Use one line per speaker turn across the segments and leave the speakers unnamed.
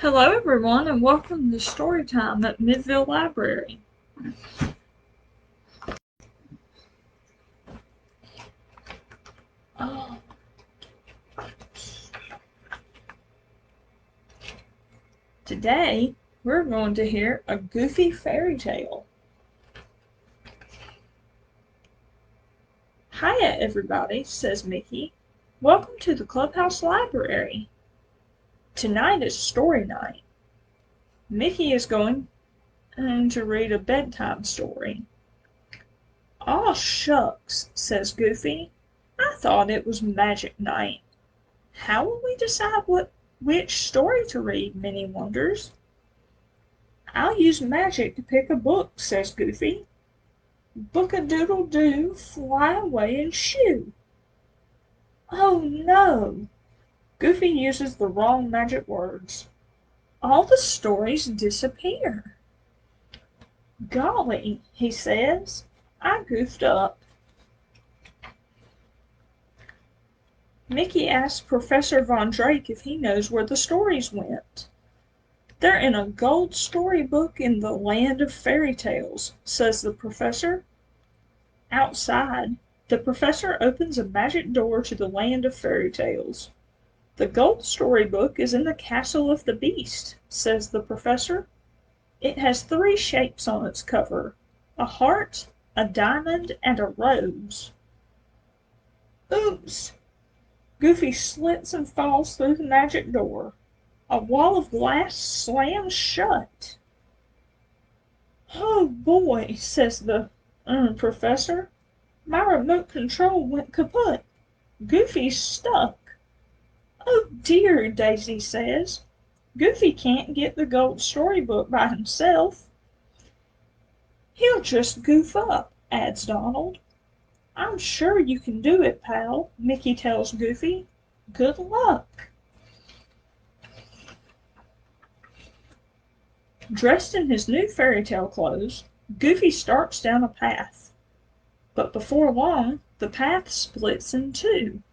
Hello everyone and welcome to story time at Midville Library. Today we're going to hear a goofy fairy tale. Hiya everybody, says Mickey. Welcome to the Clubhouse Library. Tonight is story night. Mickey is going to read a bedtime story. Aw shucks, says Goofy. I thought it was magic night. How will we decide which story to read, Minnie wonders. I'll use magic to pick a book, says Goofy. Book-a-doodle-doo, fly away and shoo. Oh no! Goofy uses the wrong magic words. All the stories disappear. Golly, he says, I goofed up. Mickey asks Professor Von Drake if he knows where the stories went. They're in a gold storybook in the land of fairy tales, says the professor. Outside, the professor opens a magic door to the land of fairy tales. The gold storybook is in the castle of the beast, says the professor. It has 3 shapes on its cover: a heart, a diamond, and a rose. Oops! Goofy slips and falls through the magic door. A wall of glass slams shut. Oh boy, says the professor. My remote control went kaput. Goofy's stuck. Oh dear, Daisy says. Goofy can't get the gold storybook by himself. He'll just goof up, adds Donald. I'm sure you can do it, pal, Mickey tells Goofy. Good luck. Dressed in his new fairy tale clothes, Goofy starts down a path. But before long, the path splits in 2.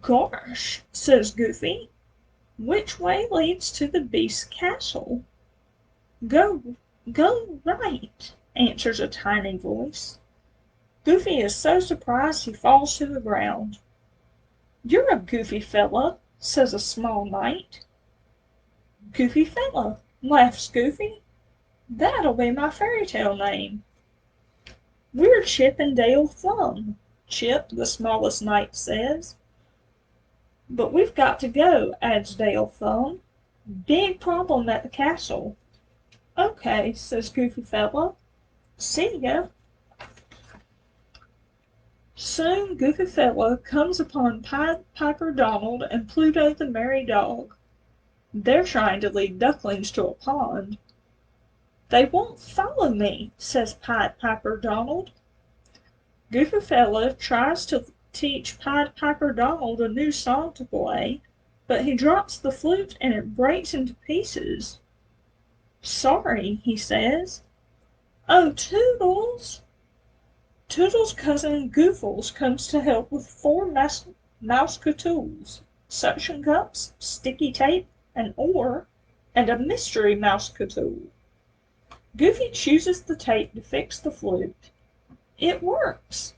Gosh, says Goofy. Which way leads to the beast's castle? Go right, answers a tiny voice. Goofy is so surprised he falls to the ground. You're a goofy fella, says a small knight. Goofy fella, laughs Goofy. That'll be my fairy tale name. We're Chip and Dale Thumb, Chip, the smallest knight, says. But we've got to go, adds Dale Thumb. Big problem at the castle. Okay, says Goofy fella. See ya. Soon Goofy fella comes upon Pied Piper Donald and Pluto the merry dog. They're trying to lead ducklings to a pond. They won't follow me, says Pied Piper Donald. Goofy fella tries to teach Pied Piper Donald a new song to play, but he drops the flute and it breaks into pieces. Sorry, he says. Oh, Toodles! Toodles' cousin Goofles comes to help with 4 mouse-catools, suction cups, sticky tape, an oar, and a mystery mouse-catool. Goofy chooses the tape to fix the flute. It works!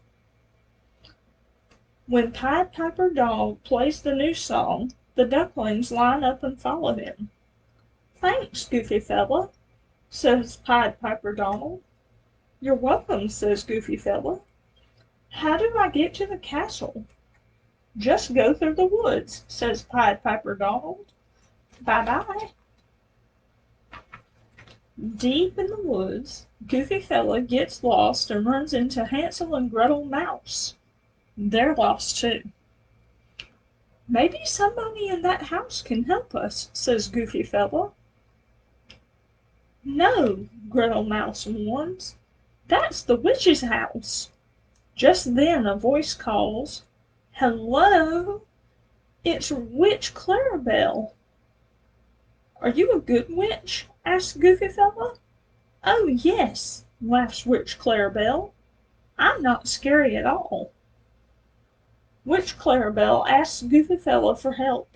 When Pied Piper Donald plays the new song, the ducklings line up and follow him. Thanks, Goofy fella, says Pied Piper Donald. You're welcome, says Goofy fella. How do I get to the castle? Just go through the woods, says Pied Piper Donald. Bye-bye. Deep in the woods, Goofy fella gets lost and runs into Hansel and Gretel Mouse. They're lost too. Maybe somebody in that house can help us, says Goofy fella. No, Gretel Mouse warns. That's the witch's house. Just then a voice calls, Hello, it's Witch Clarabelle. Are you a good witch? asks Goofy fella. Oh yes, laughs Witch Clarabelle. I'm not scary at all. Witch Clarabelle asks Goofy fella for help.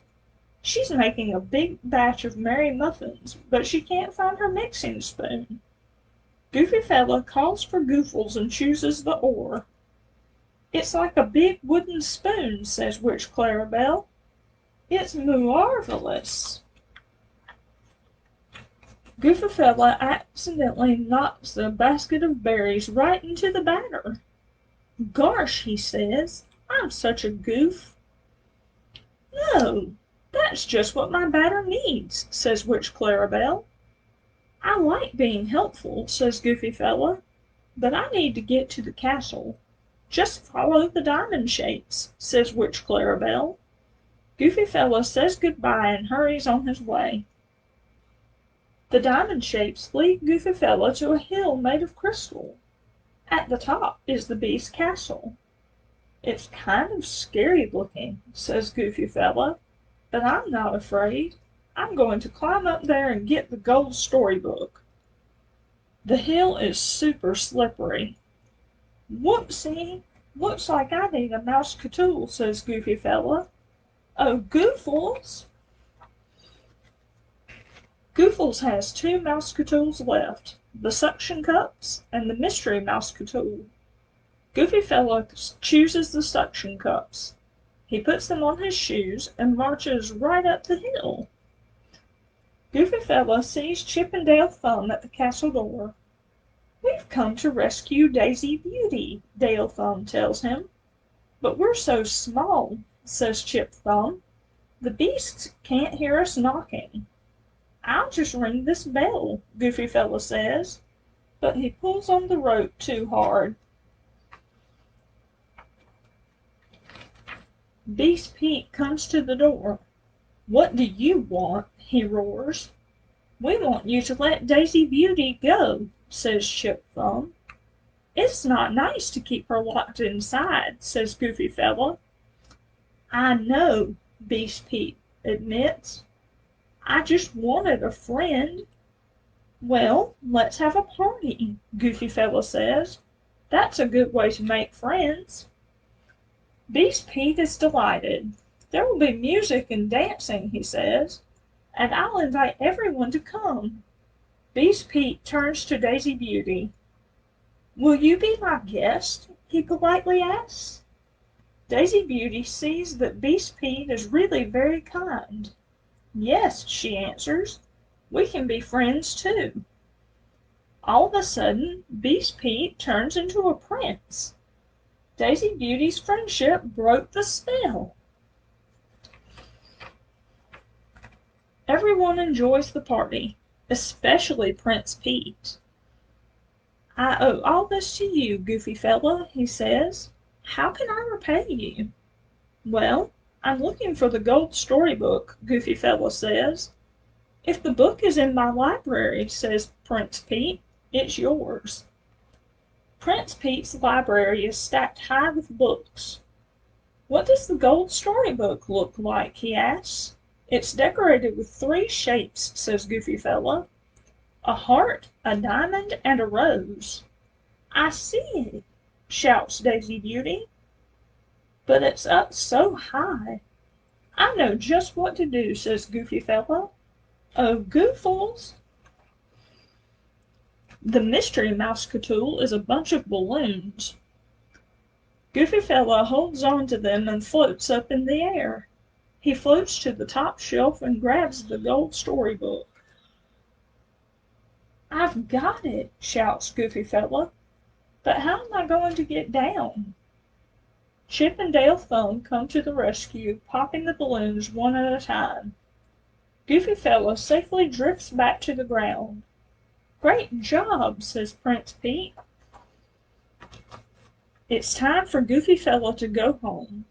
She's making a big batch of Mary muffins, but she can't find her mixing spoon. Goofy Fella calls for Goofles and chooses the oar. It's like a big wooden spoon, says Witch Clarabelle. It's marvelous. Goofy Fella accidentally knocks the basket of berries right into the batter. Gosh, he says, I'm such a goof. No, that's just what my batter needs, says Witch Clarabelle. I like being helpful, says Goofy Fella, but I need to get to the castle. Just follow the diamond shapes, says Witch Clarabelle. Goofy Fella says goodbye and hurries on his way. The diamond shapes lead Goofy Fella to a hill made of crystal. At the top is the Beast's castle. It's kind of scary looking, says Goofy Fella, but I'm not afraid. I'm going to climb up there and get the gold storybook. The hill is super slippery. Whoopsie! Looks like I need a mouse-catool, says Goofy Fella. Oh, Goofles! Goofles has 2 mouse-catools left, the suction cups and the mystery mouse-catool. Goofy Fella chooses the suction cups. He puts them on his shoes and marches right up the hill. Goofy Fella sees Chip and Dale Thumb at the castle door. We've come to rescue Daisy Beauty, Dale Thumb tells him. But we're so small, says Chip Thumb. The beasts can't hear us knocking. I'll just ring this bell, Goofy Fella says, but he pulls on the rope too hard. Beast Pete comes to the door. What do you want? He roars. We want you to let Daisy Beauty go, says Chip Thumb. It's not nice to keep her locked inside, says Goofy Fella. I know, Beast Pete admits. I just wanted a friend. Well, let's have a party, Goofy Fella says. That's a good way to make friends. Beast Pete is delighted. There will be music and dancing, he says, and I'll invite everyone to come. Beast Pete turns to Daisy Beauty. Will you be my guest? He politely asks. Daisy Beauty sees that Beast Pete is really very kind. Yes, she answers. We can be friends too. All of a sudden, Beast Pete turns into a prince. Daisy Beauty's friendship broke the spell. Everyone enjoys the party, especially Prince Pete. I owe all this to you, Goofy Fella, he says. How can I repay you? Well, I'm looking for the gold storybook, Goofy Fella says. If the book is in my library, says Prince Pete, it's yours. Prince Pete's library is stacked high with books. What does the gold storybook look like? He asks. It's decorated with 3 shapes, says Goofy Fella. A heart, a diamond, and a rose. I see it, shouts Daisy Beauty. But it's up so high. I know just what to do, says Goofy Fella. Oh, Goofles! The mystery mouse-catool is a bunch of balloons. Goofy Fella holds on to them and floats up in the air. He floats to the top shelf and grabs the gold storybook. I've got it, shouts Goofy Fella. But how am I going to get down? Chip and Dale Thumb come to the rescue, popping the balloons one at a time. Goofy Fella safely drifts back to the ground. Great job, says Prince Pete. It's time for Goofy Fella to go home.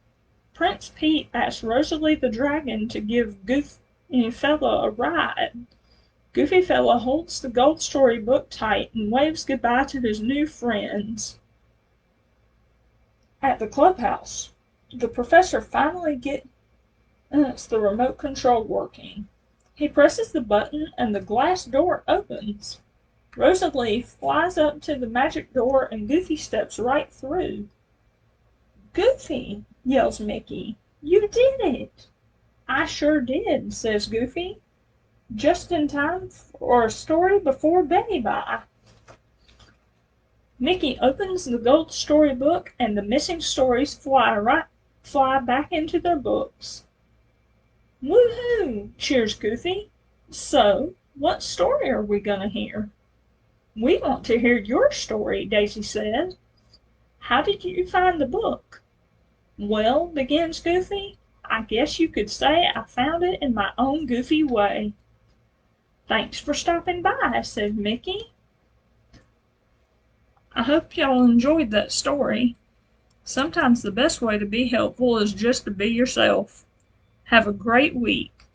Prince Pete asks Rosalie the Dragon to give Goofy Fella a ride. Goofy Fella holds the gold storybook tight and waves goodbye to his new friends. At the clubhouse, the professor finally gets the remote control working. He presses the button and the glass door opens. Rosalie flies up to the magic door and Goofy steps right through. Goofy, yells Mickey, you did it! "I sure did," says Goofy, "just in time for a story before bedtime." Mickey opens the gold storybook and the missing stories fly back into their books. "Woohoo!" cheers Goofy. "So, what story are we going to hear?" "We want to hear your story," Daisy says. "How did you find the book?" "Well," begins Goofy, "I guess you could say I found it in my own goofy way." "Thanks for stopping by," said Mickey. I hope y'all enjoyed that story. Sometimes the best way to be helpful is just to be yourself. Have a great week.